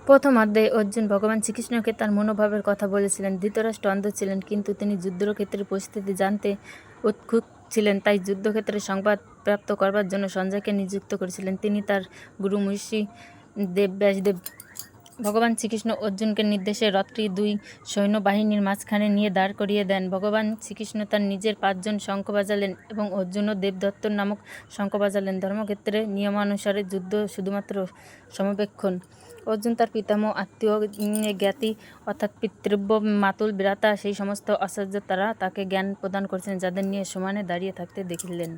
প্রথম অধ্যায়ে অর্জুন ভগবান শ্রীকৃষ্ণকে তার মনোভাবের কথা বলেছিলেন। ধৃতরাষ্ট্র অন্ধ ছিলেন, কিন্তু তিনি যুদ্ধক্ষেত্রের পরিস্থিতি জানতে উৎসুক ছিলেন। তাই যুদ্ধক্ষেত্রে সংবাদ প্রাপ্ত করবার জন্য সঞ্জয়কে নিযুক্ত করেছিলেন। তিনি তার গুরু মহর্ষি ব্যাসদেব। ভগবান শ্রীকৃষ্ণ অর্জুনকে নির্দেশে রথটি দুই সৈন্যবাহিনীর মাঝখানে নিয়ে দাঁড় করিয়ে দেন। ভগবান শ্রীকৃষ্ণ তার নিজের 5 জন শঙ্খ বাজালেন এবং অর্জুনও দেবদত্ত নামক শঙ্খ বাজালেন। ধর্মক্ষেত্রে নিয়মানুসারে যুদ্ধ শুধুমাত্র সমবেক্ষণ। অর্জুন তার পিতামহ, আত্মীয়, জ্ঞাতি অর্থাৎ পিতৃব্য, মাতুল, ভ্রাতা, সেই সমস্ত আচার্য তারা তাকে জ্ঞান প্রদান করেছেন, যাদের নিয়ে সমানে দাঁড়িয়ে থাকতে দেখিলেন।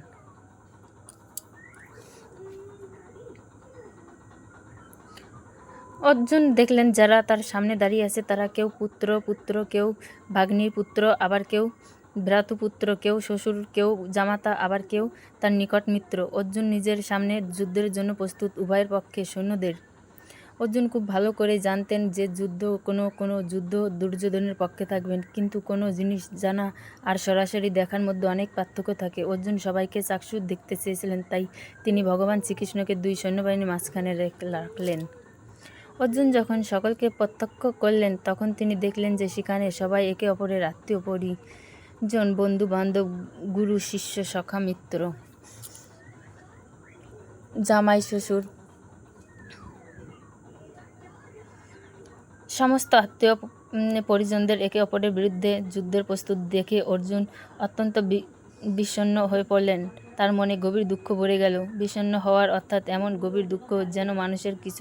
অর্জুন দেখলেন যারা তার সামনে দাঁড়িয়ে আছে তারা কেউ পুত্র, কেউ ভাগ্নির পুত্র, আবার কেউ ভ্রাতুপুত্র, কেউ শ্বশুর, কেউ জামাতা, আবার কেউ তার নিকট মিত্র। অর্জুন নিজের সামনে যুদ্ধের জন্য প্রস্তুত উভয়ের পক্ষে সৈন্যদের। অর্জুন খুব ভালো করে জানতেন যে কোনো যুদ্ধ দুর্যোধনের পক্ষে থাকবেন, কিন্তু কোনো জিনিস জানা আর সরাসরি দেখার মধ্যে অনেক পার্থক্য থাকে। অর্জুন সবাইকে চাক্ষুষ দেখতে চেয়েছিলেন, তাই তিনি ভগবান শ্রীকৃষ্ণকে দুই সৈন্যবাহিনীর মাঝখানে রাখলেন। অর্জুন যখন সকলকে প্রত্যক্ষ করলেন, তখন তিনি দেখলেন যে সেখানে সবাই একে অপরের আত্মীয়, পরিজন, বন্ধু বান্ধব, গুরু শিষ্য, সখা মিত্র, জামাই শ্বশুর, সমস্ত আত্মীয় পরিজনদের একে অপরের বিরুদ্ধে যুদ্ধের প্রস্তুত দেখে অর্জুন অত্যন্ত বিষণ্ণ হয়ে পড়লেন। তার মনে গভীর দুঃখ ভরে গেল। বিষণ্ণ হওয়ার অর্থাৎ এমন গভীর দুঃখ যেন মানুষের কিছু